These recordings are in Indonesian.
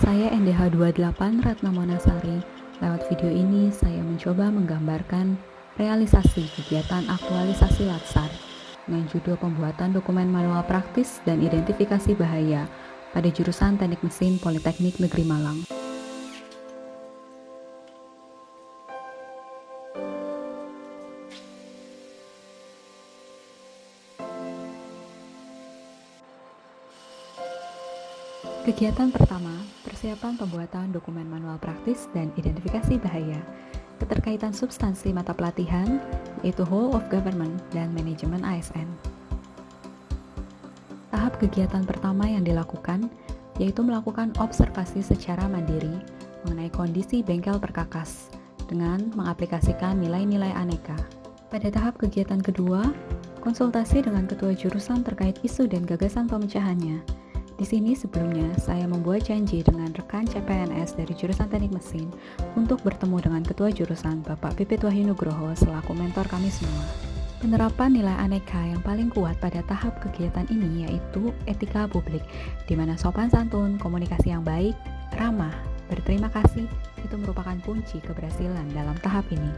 Saya NDH28 Ratna Monasari. Lewat video ini saya mencoba menggambarkan realisasi kegiatan aktualisasi Latsar dengan judul pembuatan dokumen manual praktis dan identifikasi bahaya pada jurusan Teknik Mesin Politeknik Negeri Malang. Kegiatan pertama, persiapan pembuatan dokumen manual praktis dan identifikasi bahaya. Keterkaitan substansi mata pelatihan, yaitu Whole of Government dan Manajemen ASN. Tahap kegiatan pertama yang dilakukan, yaitu melakukan observasi secara mandiri mengenai kondisi bengkel perkakas dengan mengaplikasikan nilai-nilai aneka. Pada tahap kegiatan kedua, konsultasi dengan ketua jurusan terkait isu dan gagasan pemecahannya. Di sini sebelumnya saya membuat janji dengan rekan CPNS dari jurusan Teknik Mesin untuk bertemu dengan ketua jurusan Bapak Pipit Wahyu Nugroho selaku mentor kami semua. Penerapan nilai aneka yang paling kuat pada tahap kegiatan ini yaitu etika publik, di mana sopan santun, komunikasi yang baik, ramah, berterima kasih itu merupakan kunci keberhasilan dalam tahap ini.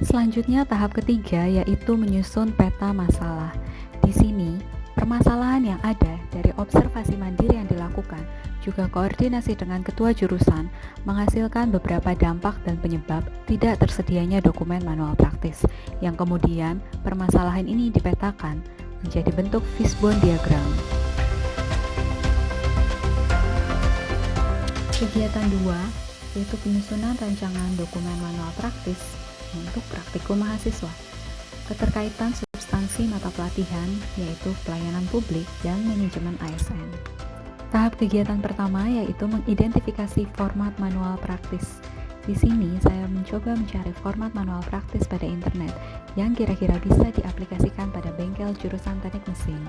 Selanjutnya tahap ketiga yaitu menyusun peta masalah. Di sini permasalahan yang ada dari observasi mandiri yang dilakukan, juga koordinasi dengan ketua jurusan, menghasilkan beberapa dampak dan penyebab tidak tersedianya dokumen manual praktis, yang kemudian permasalahan ini dipetakan menjadi bentuk fishbone diagram. Kegiatan 2, yaitu penyusunan rancangan dokumen manual praktis untuk praktikum mahasiswa. Keterkaitan substansi mata pelatihan yaitu pelayanan publik dan manajemen ASN. Tahap kegiatan pertama yaitu mengidentifikasi format manual praktis. Di sini saya mencoba mencari format manual praktis pada internet yang kira-kira bisa diaplikasikan pada bengkel jurusan Teknik Mesin.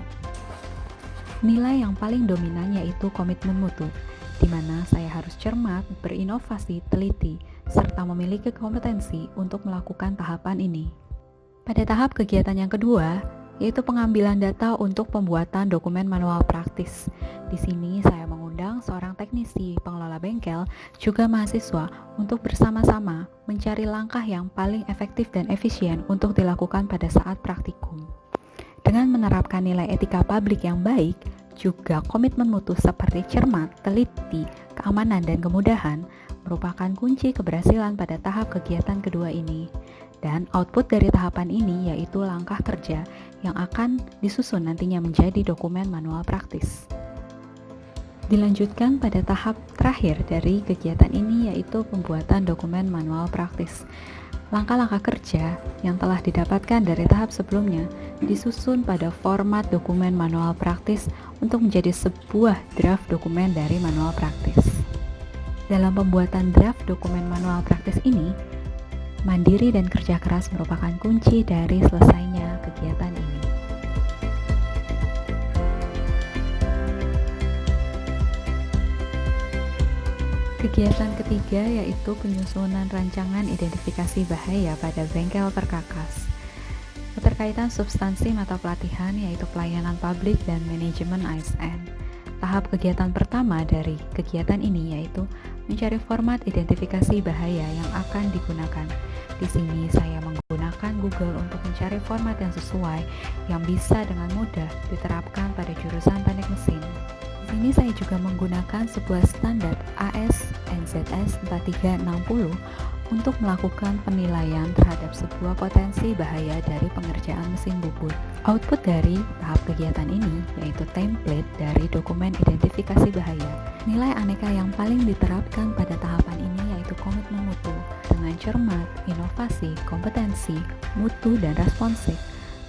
Nilai yang paling dominan yaitu komitmen mutu, di mana saya harus cermat, berinovasi, teliti, serta memiliki kompetensi untuk melakukan tahapan ini. Pada tahap kegiatan yang kedua, yaitu pengambilan data untuk pembuatan dokumen manual praktis. Di sini saya mengundang seorang teknisi pengelola bengkel, juga mahasiswa, untuk bersama-sama mencari langkah yang paling efektif dan efisien untuk dilakukan pada saat praktikum. Dengan menerapkan nilai etika publik yang baik, juga komitmen mutu seperti cermat, teliti, keamanan, dan kemudahan, merupakan kunci keberhasilan pada tahap kegiatan kedua ini. Dan output dari tahapan ini yaitu langkah kerja yang akan disusun nantinya menjadi dokumen manual praktis. Dilanjutkan pada tahap terakhir dari kegiatan ini yaitu pembuatan dokumen manual praktis. Langkah-langkah kerja yang telah didapatkan dari tahap sebelumnya disusun pada format dokumen manual praktis untuk menjadi sebuah draft dokumen dari manual praktis. Dalam pembuatan draft dokumen manual praktis ini, mandiri dan kerja keras merupakan kunci dari selesainya kegiatan ini. Kegiatan ketiga yaitu penyusunan rancangan identifikasi bahaya pada bengkel perkakas. Keterkaitan substansi mata pelatihan yaitu pelayanan publik dan manajemen ASN. Tahap kegiatan pertama dari kegiatan ini yaitu mencari format identifikasi bahaya yang akan digunakan. Di sini saya menggunakan Google untuk mencari format yang sesuai yang bisa dengan mudah diterapkan pada jurusan Teknik Mesin. Di sini saya juga menggunakan sebuah standar AS/NZS 4360 untuk melakukan penilaian terhadap sebuah potensi bahaya dari pengerjaan mesin bubut. Output dari tahap kegiatan ini yaitu template dari dokumen identifikasi bahaya. Nilai aneka yang paling diterapkan pada tahapan ini yaitu komitmen mutu dengan cermat, inovasi, kompetensi, mutu, dan responsif,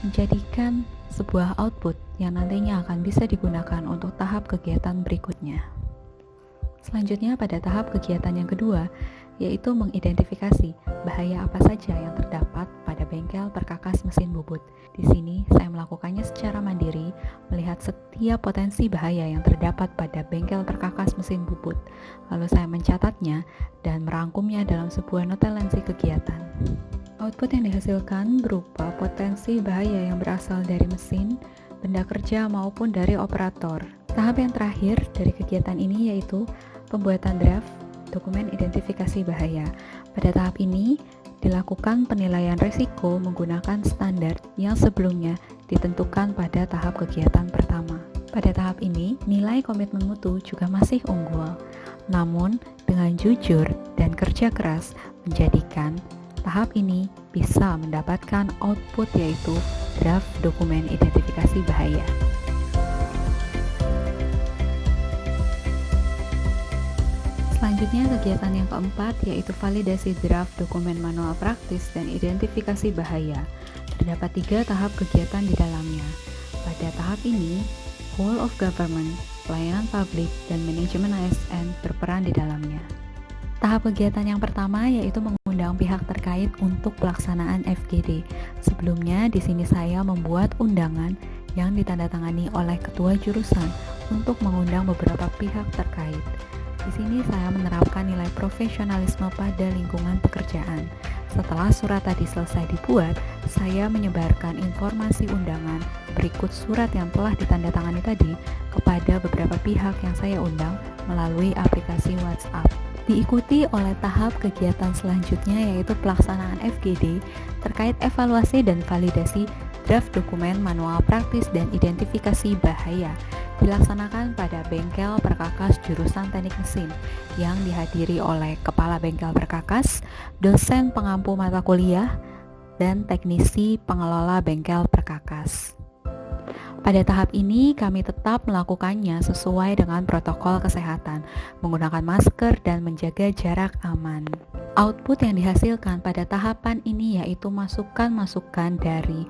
menjadikan sebuah output yang nantinya akan bisa digunakan untuk tahap kegiatan berikutnya. Selanjutnya pada tahap kegiatan yang kedua, yaitu mengidentifikasi bahaya apa saja yang terdapat pada bengkel perkakas mesin bubut. Di sini saya melakukannya secara mandiri, melihat setiap potensi bahaya yang terdapat pada bengkel perkakas mesin bubut. Lalu saya mencatatnya dan merangkumnya dalam sebuah notulensi kegiatan. Output yang dihasilkan berupa potensi bahaya yang berasal dari mesin, benda kerja maupun dari operator. Tahap yang terakhir dari kegiatan ini yaitu Pembuatan draft dokumen identifikasi bahaya. Pada tahap ini, dilakukan penilaian risiko menggunakan standar yang sebelumnya ditentukan pada tahap kegiatan pertama. Pada tahap ini, nilai komitmen mutu juga masih unggul. Namun, dengan jujur dan kerja keras menjadikan tahap ini bisa mendapatkan output yaitu draft dokumen identifikasi bahaya. Selanjutnya kegiatan yang keempat yaitu validasi draft dokumen manual praktis dan identifikasi bahaya. Terdapat 3 tahap kegiatan di dalamnya. Pada tahap ini, whole of government, pelayanan publik, dan manajemen ASN berperan di dalamnya. Tahap kegiatan yang pertama yaitu mengundang pihak terkait untuk pelaksanaan FGD. Sebelumnya di sini saya membuat undangan yang ditandatangani oleh ketua jurusan untuk mengundang beberapa pihak terkait. Di sini saya menerapkan nilai profesionalisme pada lingkungan pekerjaan. Setelah surat tadi selesai dibuat, saya menyebarkan informasi undangan berikut surat yang telah ditandatangani tadi kepada beberapa pihak yang saya undang melalui aplikasi WhatsApp. Diikuti oleh tahap kegiatan selanjutnya yaitu pelaksanaan FGD terkait evaluasi dan validasi draft dokumen manual praktis dan identifikasi bahaya dilaksanakan pada bengkel perkakas jurusan teknik mesin yang dihadiri oleh kepala bengkel perkakas, dosen pengampu mata kuliah, dan teknisi pengelola bengkel perkakas. Pada tahap ini kami tetap melakukannya sesuai dengan protokol kesehatan, menggunakan masker dan menjaga jarak aman. Output yang dihasilkan pada tahapan ini yaitu masukan-masukan dari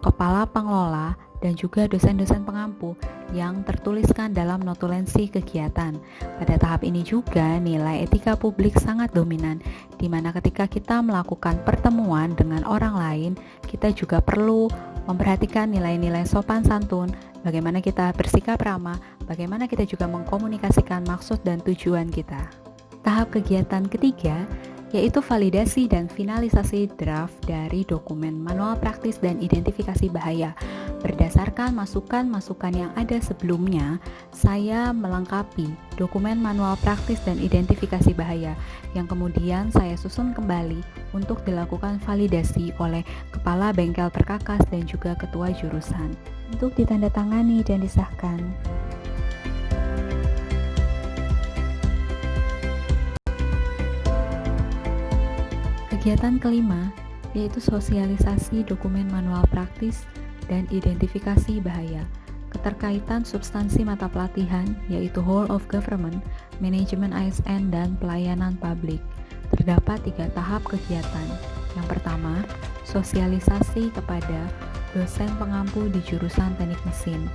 kepala pengelola dan juga dosen-dosen pengampu yang tertuliskan dalam notulensi kegiatan. Pada tahap ini juga nilai etika publik sangat dominan, di mana ketika kita melakukan pertemuan dengan orang lain, kita juga perlu memperhatikan nilai-nilai sopan santun, bagaimana kita bersikap ramah, bagaimana kita juga mengkomunikasikan maksud dan tujuan kita. Tahap kegiatan ketiga yaitu validasi dan finalisasi draft dari dokumen manual praktis dan identifikasi bahaya. Berdasarkan masukan-masukan yang ada sebelumnya, saya melengkapi dokumen manual praktis dan identifikasi bahaya yang kemudian saya susun kembali untuk dilakukan validasi oleh kepala bengkel perkakas dan juga ketua jurusan untuk ditandatangani dan disahkan. Kegiatan kelima yaitu sosialisasi dokumen manual praktis dan identifikasi bahaya. Keterkaitan substansi mata pelatihan yaitu whole of government, manajemen ASN, dan pelayanan publik. Terdapat 3 tahap kegiatan. Yang pertama, sosialisasi kepada dosen pengampu di jurusan teknik mesin.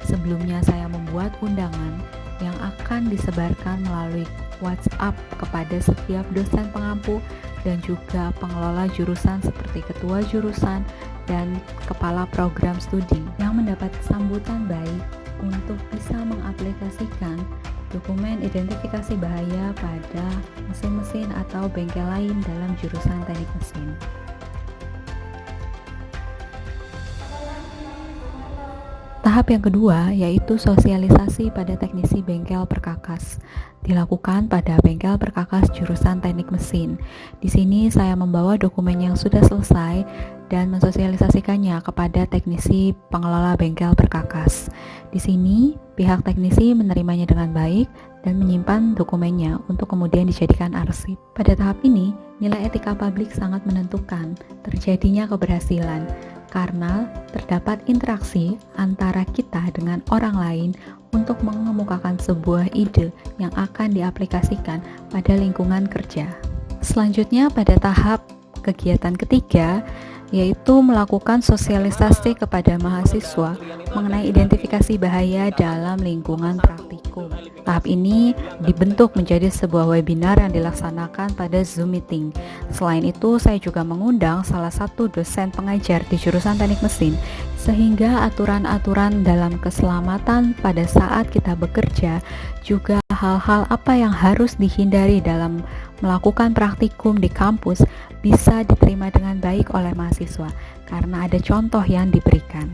Sebelumnya saya membuat undangan yang akan disebarkan melalui WhatsApp kepada setiap dosen pengampu dan juga pengelola jurusan seperti ketua jurusan dan kepala program studi yang mendapat sambutan baik untuk bisa mengaplikasikan dokumen identifikasi bahaya pada mesin-mesin atau bengkel lain dalam jurusan teknik mesin. Tahap yang kedua yaitu sosialisasi pada teknisi bengkel perkakas. Dilakukan pada bengkel perkakas jurusan teknik mesin. Di sini saya membawa dokumen yang sudah selesai dan mensosialisasikannya kepada teknisi pengelola bengkel perkakas. Di sini pihak teknisi menerimanya dengan baik dan menyimpan dokumennya untuk kemudian dijadikan arsip. Pada tahap ini, nilai etika publik sangat menentukan terjadinya keberhasilan karena terdapat interaksi antara kita dengan orang lain untuk mengemukakan sebuah ide yang akan diaplikasikan pada lingkungan kerja. Selanjutnya pada tahap kegiatan ketiga yaitu melakukan sosialisasi kepada mahasiswa mengenai identifikasi bahaya dalam lingkungan praktikum. Tahap ini dibentuk menjadi sebuah webinar yang dilaksanakan pada Zoom meeting. Selain itu, saya juga mengundang salah satu dosen pengajar di jurusan teknik mesin, sehingga aturan-aturan dalam keselamatan pada saat kita bekerja, juga hal-hal apa yang harus dihindari dalam melakukan praktikum di kampus bisa diterima dengan baik oleh mahasiswa, karena ada contoh yang diberikan.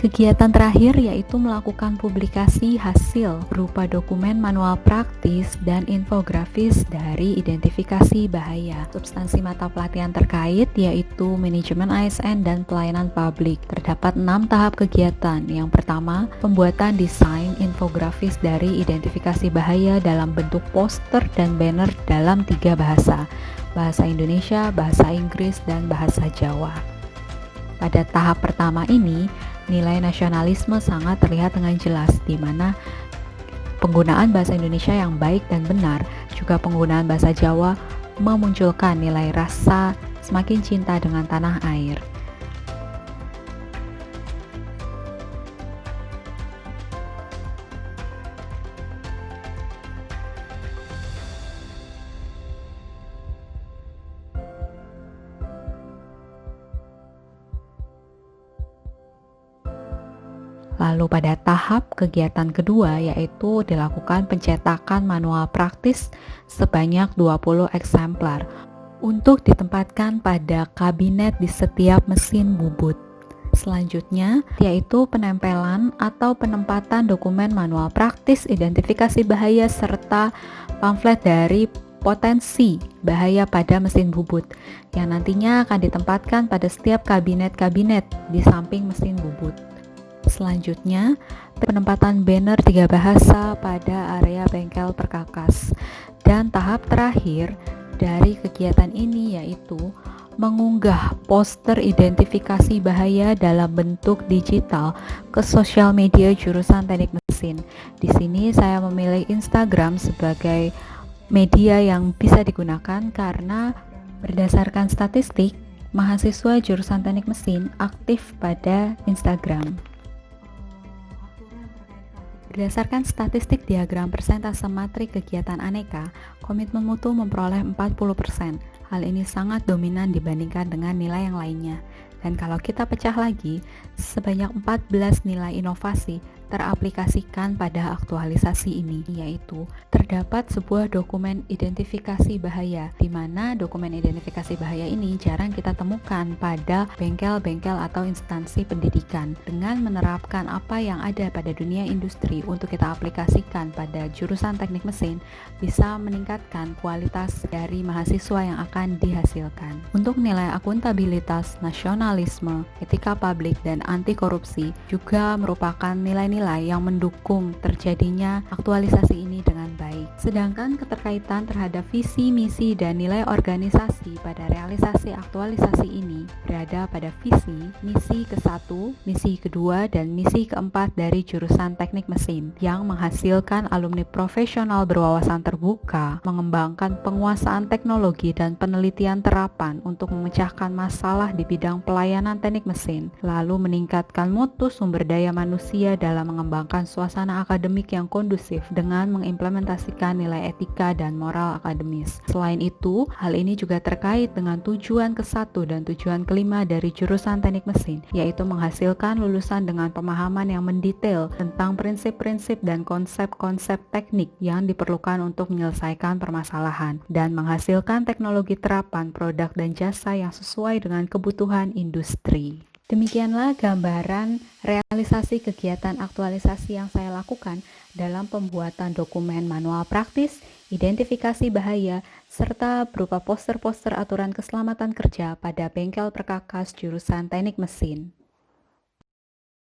Kegiatan terakhir yaitu melakukan publikasi hasil berupa dokumen manual praktis dan infografis dari identifikasi bahaya. Substansi mata pelatihan terkait yaitu manajemen ASN dan pelayanan publik. Terdapat 6 tahap kegiatan. Yang pertama, pembuatan desain infografis dari identifikasi bahaya dalam bentuk poster dan banner dalam 3 bahasa. Bahasa Indonesia, bahasa Inggris, dan bahasa Jawa. Pada tahap pertama ini, nilai nasionalisme sangat terlihat dengan jelas, di mana penggunaan bahasa Indonesia yang baik dan benar, juga penggunaan bahasa Jawa memunculkan nilai rasa semakin cinta dengan tanah air. Lalu pada tahap kegiatan kedua yaitu dilakukan pencetakan manual praktis sebanyak 20 eksemplar untuk ditempatkan pada kabinet di setiap mesin bubut. Selanjutnya yaitu penempelan atau penempatan dokumen manual praktis identifikasi bahaya serta pamflet dari potensi bahaya pada mesin bubut yang nantinya akan ditempatkan pada setiap kabinet-kabinet di samping mesin bubut. Selanjutnya, penempatan banner 3 bahasa pada area bengkel perkakas. Dan tahap terakhir dari kegiatan ini yaitu mengunggah poster identifikasi bahaya dalam bentuk digital ke sosial media jurusan Teknik Mesin. Di sini saya memilih Instagram sebagai media yang bisa digunakan karena berdasarkan statistik, mahasiswa jurusan Teknik Mesin aktif pada Instagram. Berdasarkan statistik diagram persentase matrik kegiatan aneka, komitmen mutu memperoleh 40%. Hal ini sangat dominan dibandingkan dengan nilai yang lainnya. Dan kalau kita pecah lagi, sebanyak 14 nilai inovasi teraplikasikan pada aktualisasi ini, yaitu terdapat sebuah dokumen identifikasi bahaya, di mana dokumen identifikasi bahaya ini jarang kita temukan pada bengkel-bengkel atau instansi pendidikan. Dengan menerapkan apa yang ada pada dunia industri untuk kita aplikasikan pada jurusan Teknik Mesin, bisa meningkatkan kualitas dari mahasiswa yang akan dihasilkan. Untuk nilai akuntabilitas, nasionalisme, etika publik, dan anti korupsi juga merupakan nilai-nilai yang mendukung terjadinya aktualisasi ini dengan baik. Sedangkan keterkaitan terhadap visi, misi, dan nilai organisasi pada realisasi aktualisasi ini berada pada visi, misi ke-1, misi kedua, dan misi keempat dari jurusan Teknik Mesin yang menghasilkan alumni profesional berwawasan terbuka, mengembangkan penguasaan teknologi dan penelitian terapan untuk memecahkan masalah di bidang pelayanan teknik mesin, lalu meningkatkan mutu sumber daya manusia dalam mengembangkan suasana akademik yang kondusif dengan mengimplementasikan nilai etika dan moral akademis. Selain itu, hal ini juga terkait dengan tujuan ke-1 dan tujuan ke-5 dari jurusan Teknik Mesin, yaitu menghasilkan lulusan dengan pemahaman yang mendetail tentang prinsip-prinsip dan konsep-konsep teknik yang diperlukan untuk menyelesaikan permasalahan dan menghasilkan teknologi terapan produk dan jasa yang sesuai dengan kebutuhan industri. Demikianlah gambaran realisasi kegiatan aktualisasi yang saya lakukan dalam pembuatan dokumen manual praktis, identifikasi bahaya, serta berupa poster-poster aturan keselamatan kerja pada bengkel perkakas jurusan Teknik Mesin.